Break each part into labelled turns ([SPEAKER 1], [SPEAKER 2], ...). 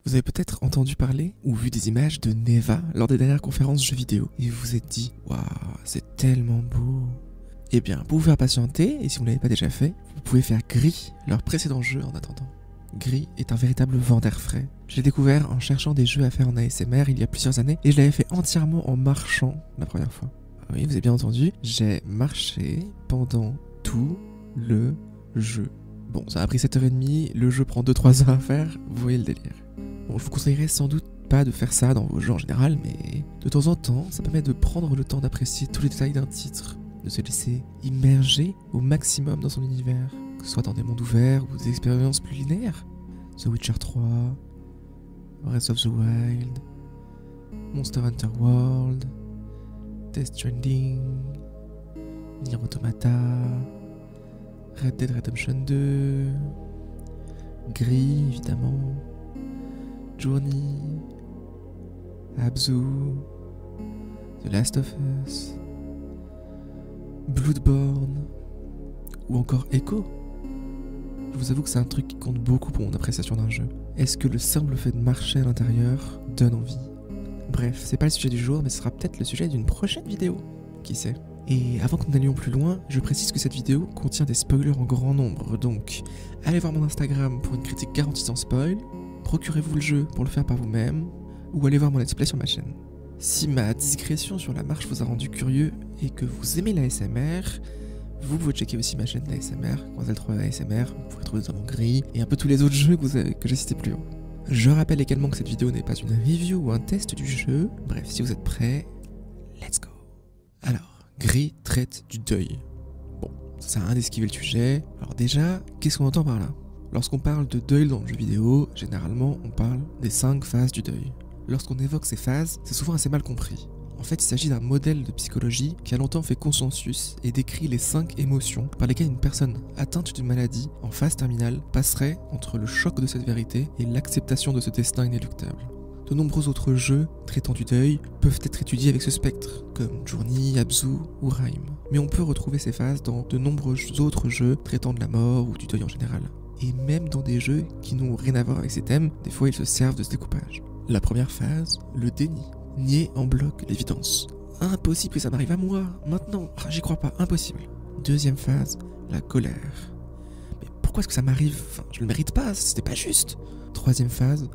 [SPEAKER 1] Vous avez peut-être entendu parler ou vu des images de Neva lors des dernières conférences jeux vidéo et vous vous êtes dit « Waouh, c'est tellement beau !» Eh bien, pour vous faire patienter, et si vous ne l'avez pas déjà fait, vous pouvez faire Gris, leur précédent jeu en attendant. Gris est un véritable vent d'air frais. Je l'ai découvert en cherchant des jeux à faire en ASMR il y a plusieurs années et je l'avais fait entièrement en marchant la première fois. Oui, vous avez bien entendu, j'ai marché pendant tout le jeu. Bon, ça a pris 7h30, le jeu prend 2-3 heures à faire, vous voyez le délire. Bon, je vous conseillerais sans doute pas de faire ça dans vos jeux en général, mais de temps en temps, ça permet de prendre le temps d'apprécier tous les détails d'un titre, de se laisser immerger au maximum dans son univers, que ce soit dans des mondes ouverts ou des expériences plus linéaires. The Witcher 3, Breath of the Wild, Monster Hunter World, Death Stranding, Nier Automata, Red Dead Redemption 2, Gris évidemment, Journey, Abzu, The Last of Us, Bloodborne ou encore Echo. Je vous avoue que c'est un truc qui compte beaucoup pour mon appréciation d'un jeu. Est-ce que le simple fait de marcher à l'intérieur donne envie? Bref, c'est pas le sujet du jour, mais ce sera peut-être le sujet d'une prochaine vidéo. Qui sait? Et avant que nous n'allions plus loin, je précise que cette vidéo contient des spoilers en grand nombre, donc allez voir mon Instagram pour une critique garantie sans spoil, procurez-vous le jeu pour le faire par vous-même, ou allez voir mon let's play sur ma chaîne. Si ma digression sur la marche vous a rendu curieux et que vous aimez l'ASMR, vous pouvez checker aussi ma chaîne d'ASMR, Quenzel3 ASMR, vous pourrez trouver notamment Gris et un peu tous les autres jeux que j'ai cités plus haut. Je rappelle également que cette vidéo n'est pas une review ou un test du jeu, bref, si vous êtes prêts, let's go. Alors, Gris traite du deuil. Bon, ça sert à rien d'esquiver le sujet. Alors déjà, qu'est-ce qu'on entend par là? Lorsqu'on parle de deuil dans le jeu vidéo, généralement on parle des 5 phases du deuil. Lorsqu'on évoque ces phases, c'est souvent assez mal compris. En fait, il s'agit d'un modèle de psychologie qui a longtemps fait consensus et décrit les 5 émotions par lesquelles une personne atteinte d'une maladie en phase terminale passerait entre le choc de cette vérité et l'acceptation de ce destin inéluctable. De nombreux autres jeux traitant du deuil peuvent être étudiés avec ce spectre, comme Journey, Abzu ou Rime. Mais on peut retrouver ces phases dans de nombreux autres jeux traitant de la mort ou du deuil en général. Et même dans des jeux qui n'ont rien à voir avec ces thèmes, des fois ils se servent de ce découpage. La première phase, le déni. Nier en bloc l'évidence. Impossible que ça m'arrive à moi, maintenant, j'y crois pas, impossible. Deuxième phase, la colère. Mais pourquoi est-ce que ça m'arrive? Enfin, je le mérite pas, c'était pas juste. Troisième phase,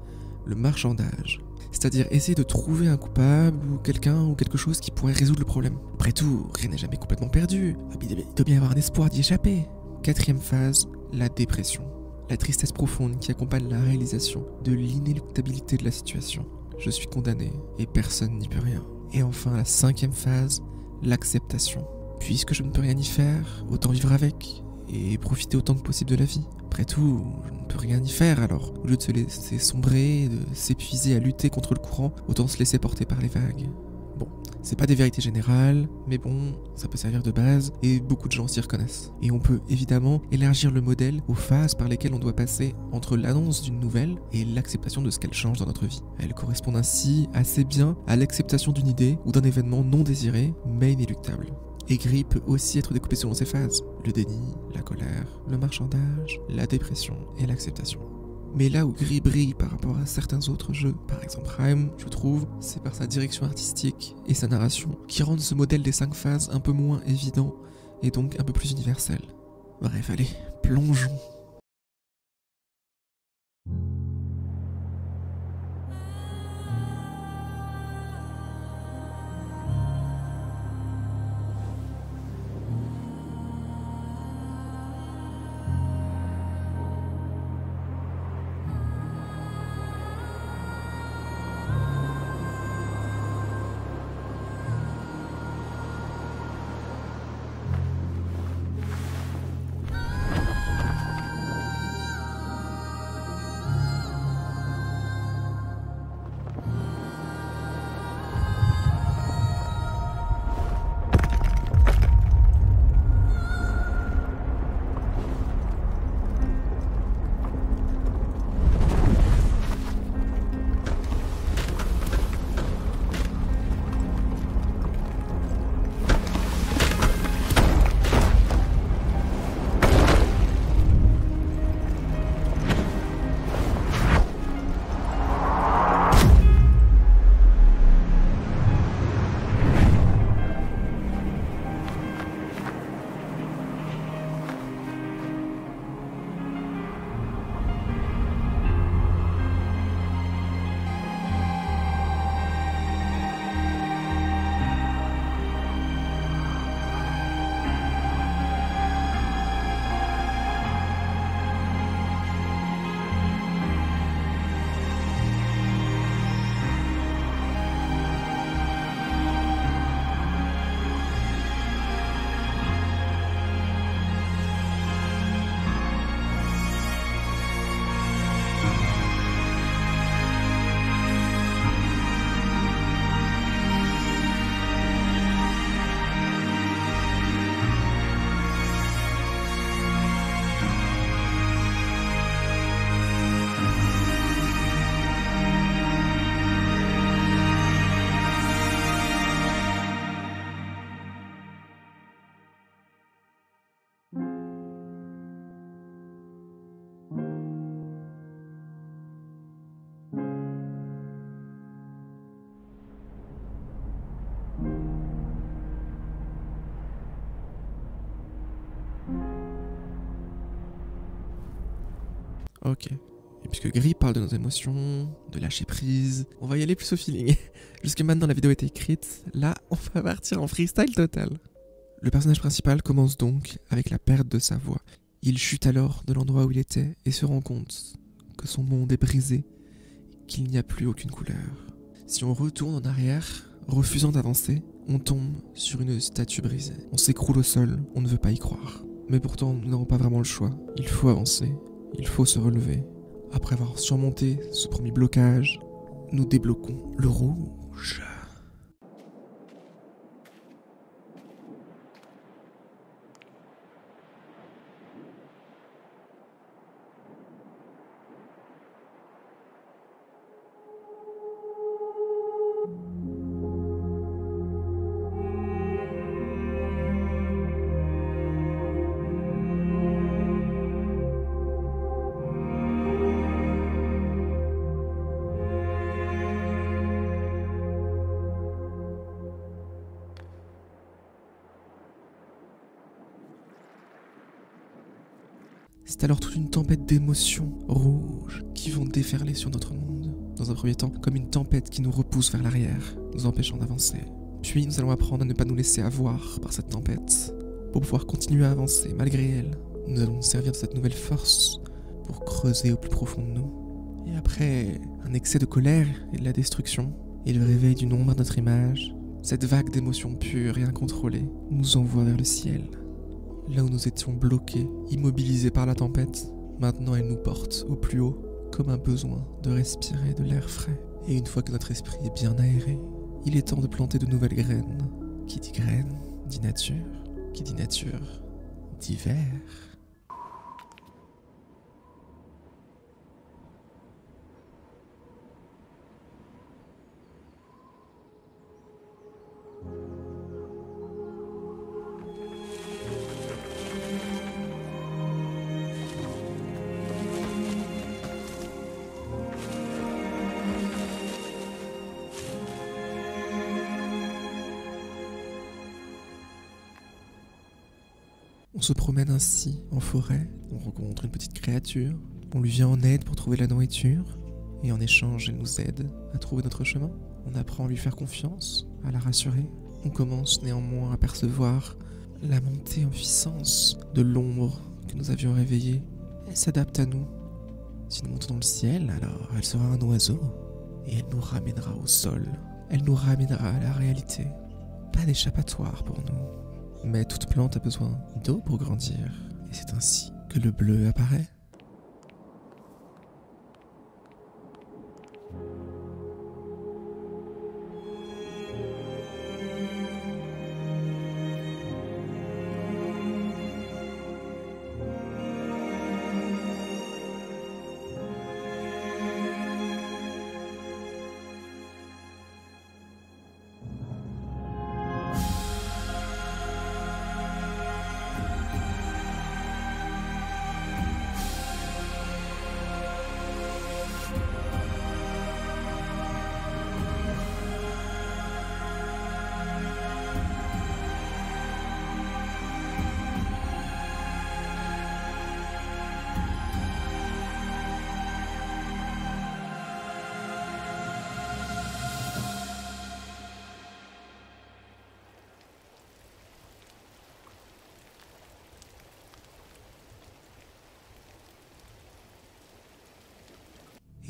[SPEAKER 1] le marchandage. C'est-à-dire essayer de trouver un coupable ou quelqu'un ou quelque chose qui pourrait résoudre le problème. Après tout, rien n'est jamais complètement perdu. Il doit bien y avoir un espoir d'y échapper. Quatrième phase, la dépression. La tristesse profonde qui accompagne la réalisation de l'inéluctabilité de la situation. Je suis condamné et personne n'y peut rien. Et enfin, la cinquième phase, l'acceptation. Puisque je ne peux rien y faire, autant vivre avec et profiter autant que possible de la vie. Après tout, je ne peux rien y faire, alors au lieu de se laisser sombrer, de s'épuiser à lutter contre le courant, autant se laisser porter par les vagues. Bon, c'est pas des vérités générales, mais bon, ça peut servir de base, et beaucoup de gens s'y reconnaissent. Et on peut évidemment élargir le modèle aux phases par lesquelles on doit passer entre l'annonce d'une nouvelle et l'acceptation de ce qu'elle change dans notre vie. Elles correspondent ainsi assez bien à l'acceptation d'une idée ou d'un événement non désiré, mais inéluctable. Et Gris peut aussi être découpé selon ses phases, le déni, la colère, le marchandage, la dépression et l'acceptation. Mais là où Gris brille par rapport à certains autres jeux, par exemple Rime, je trouve, c'est par sa direction artistique et sa narration, qui rendent ce modèle des 5 phases un peu moins évident et donc un peu plus universel. Bref, allez, plongeons. Ok. Et puisque Gris parle de nos émotions, de lâcher prise, on va y aller plus au feeling. Jusque maintenant la vidéo est écrite, là on va partir en freestyle total. Le personnage principal commence donc avec la perte de sa voix. Il chute alors de l'endroit où il était et se rend compte que son monde est brisé, qu'il n'y a plus aucune couleur. Si on retourne en arrière, refusant d'avancer, on tombe sur une statue brisée. On s'écroule au sol, on ne veut pas y croire. Mais pourtant, nous n'avons pas vraiment le choix. Il faut avancer, il faut se relever. Après avoir surmonté ce premier blocage, nous débloquons le rouge. C'est alors toute une tempête d'émotions rouges qui vont déferler sur notre monde. Dans un premier temps, comme une tempête qui nous repousse vers l'arrière, nous empêchant d'avancer. Puis nous allons apprendre à ne pas nous laisser avoir par cette tempête. Pour pouvoir continuer à avancer malgré elle, nous allons nous servir de cette nouvelle force pour creuser au plus profond de nous. Et après un excès de colère et de la destruction, et le réveil d'une ombre à notre image, cette vague d'émotions pures et incontrôlées nous envoie vers le ciel. Là où nous étions bloqués, immobilisés par la tempête, maintenant elle nous porte au plus haut, comme un besoin de respirer de l'air frais. Et une fois que notre esprit est bien aéré, il est temps de planter de nouvelles graines. Qui dit graines, dit nature. Qui dit nature, dit vert. On se promène ainsi en forêt, on rencontre une petite créature, on lui vient en aide pour trouver la nourriture, et en échange elle nous aide à trouver notre chemin. On apprend à lui faire confiance, à la rassurer. On commence néanmoins à percevoir la montée en puissance de l'ombre que nous avions réveillée. Elle s'adapte à nous. Si nous montons dans le ciel, alors elle sera un oiseau, et elle nous ramènera au sol. Elle nous ramènera à la réalité. Pas d'échappatoire pour nous. Mais toute plante a besoin d'eau pour grandir, et c'est ainsi que le bleu apparaît.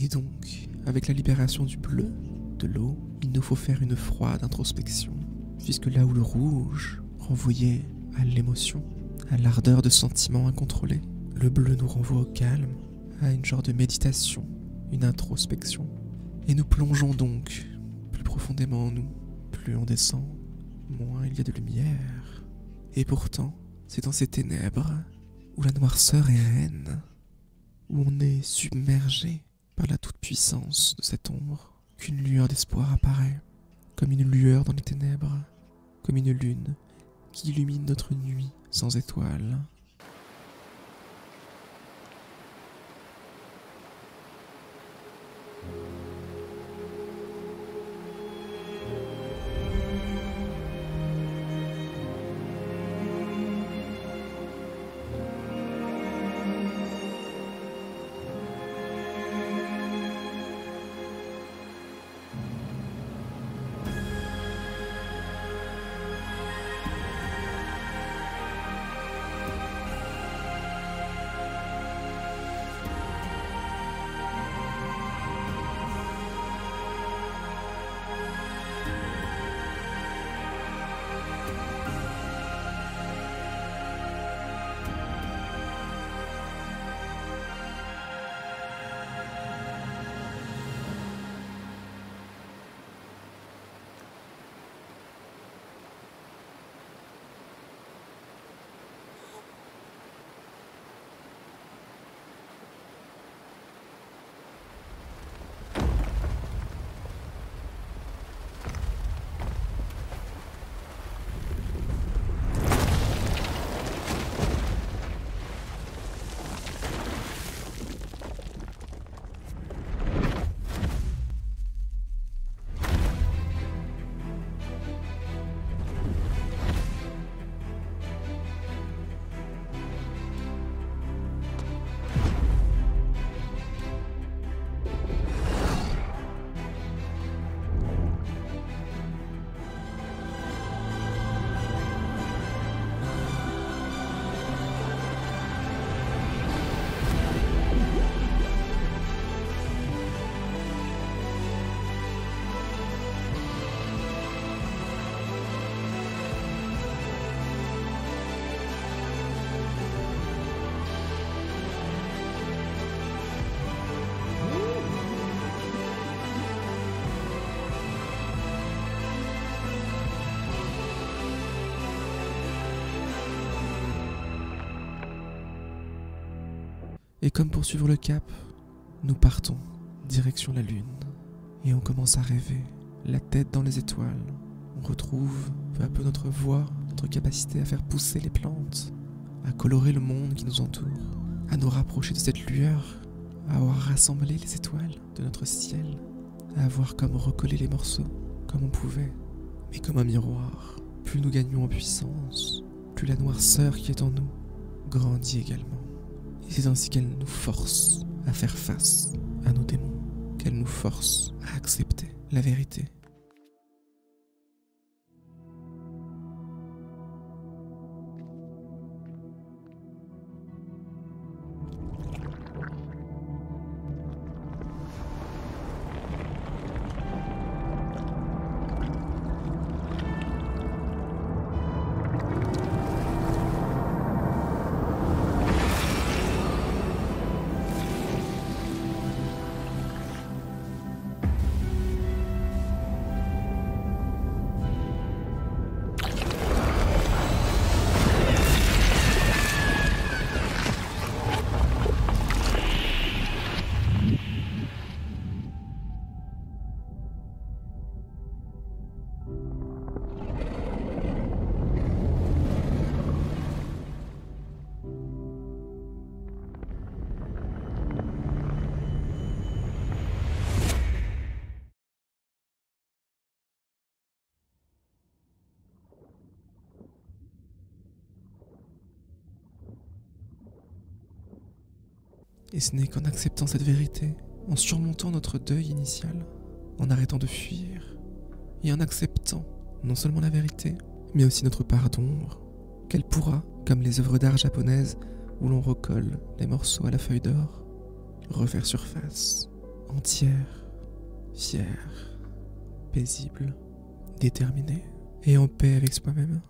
[SPEAKER 1] Et donc, avec la libération du bleu, de l'eau, il nous faut faire une froide introspection. Puisque là où le rouge renvoyait à l'émotion, à l'ardeur de sentiments incontrôlés, le bleu nous renvoie au calme, à une genre de méditation, une introspection. Et nous plongeons donc plus profondément en nous. Plus on descend, moins il y a de lumière. Et pourtant, c'est dans ces ténèbres, où la noirceur est reine, où on est submergé par la toute-puissance de cette ombre, qu'une lueur d'espoir apparaît, comme une lueur dans les ténèbres, comme une lune qui illumine notre nuit sans étoiles. Et comme pour suivre le cap, nous partons, direction la lune. Et on commence à rêver, la tête dans les étoiles. On retrouve peu à peu notre voix, notre capacité à faire pousser les plantes, à colorer le monde qui nous entoure, à nous rapprocher de cette lueur, à avoir rassemblé les étoiles de notre ciel, à avoir comme recollé les morceaux, comme on pouvait, mais comme un miroir. Plus nous gagnons en puissance, plus la noirceur qui est en nous grandit également. Et c'est ainsi qu'elle nous force à faire face à nos démons, qu'elle nous force à accepter la vérité. Et ce n'est qu'en acceptant cette vérité, en surmontant notre deuil initial, en arrêtant de fuir, et en acceptant non seulement la vérité, mais aussi notre part d'ombre, qu'elle pourra, comme les œuvres d'art japonaises où l'on recolle les morceaux à la feuille d'or, refaire surface, entière, fière, paisible, déterminée, et en paix avec soi-même.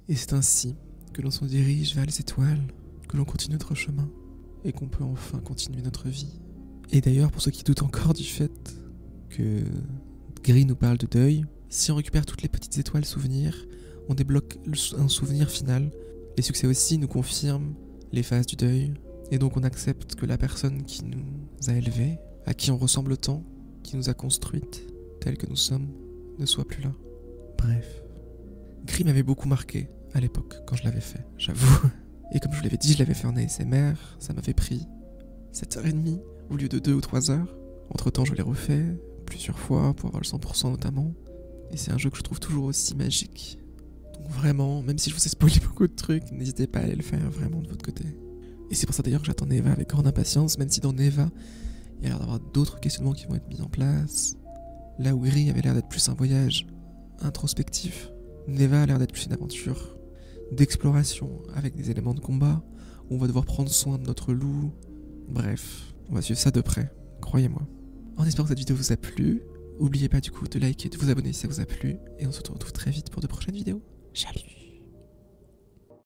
[SPEAKER 1] Et c'est ainsi que l'on se dirige vers les étoiles, que l'on continue notre chemin, et qu'on peut enfin continuer notre vie. Et d'ailleurs, pour ceux qui doutent encore du fait que Gris nous parle de deuil, si on récupère toutes les petites étoiles souvenirs, on débloque un souvenir final. Les succès aussi nous confirment les phases du deuil, et donc on accepte que la personne qui nous a élevés, à qui on ressemble tant, qui nous a construites telles que nous sommes, ne soit plus là. Bref. Gris m'avait beaucoup marqué à l'époque quand je l'avais fait, j'avoue. Et comme je vous l'avais dit, je l'avais fait en ASMR, ça m'avait pris 7h30 au lieu de 2 ou 3 heures. Entre temps, je l'ai refait plusieurs fois pour avoir le 100% notamment. Et c'est un jeu que je trouve toujours aussi magique. Donc vraiment, même si je vous ai spoilé beaucoup de trucs, n'hésitez pas à aller le faire vraiment de votre côté. Et c'est pour ça d'ailleurs que j'attends Neva avec grande impatience, même si dans Neva, il y a l'air d'avoir d'autres questionnements qui vont être mis en place. Là où Gris avait l'air d'être plus un voyage introspectif, Neva a l'air d'être plus une aventure d'exploration avec des éléments de combat, où on va devoir prendre soin de notre loup. Bref, on va suivre ça de près, croyez-moi. En espérant que cette vidéo vous a plu, n'oubliez pas du coup de liker et de vous abonner si ça vous a plu, et on se retrouve très vite pour de prochaines vidéos. Salut!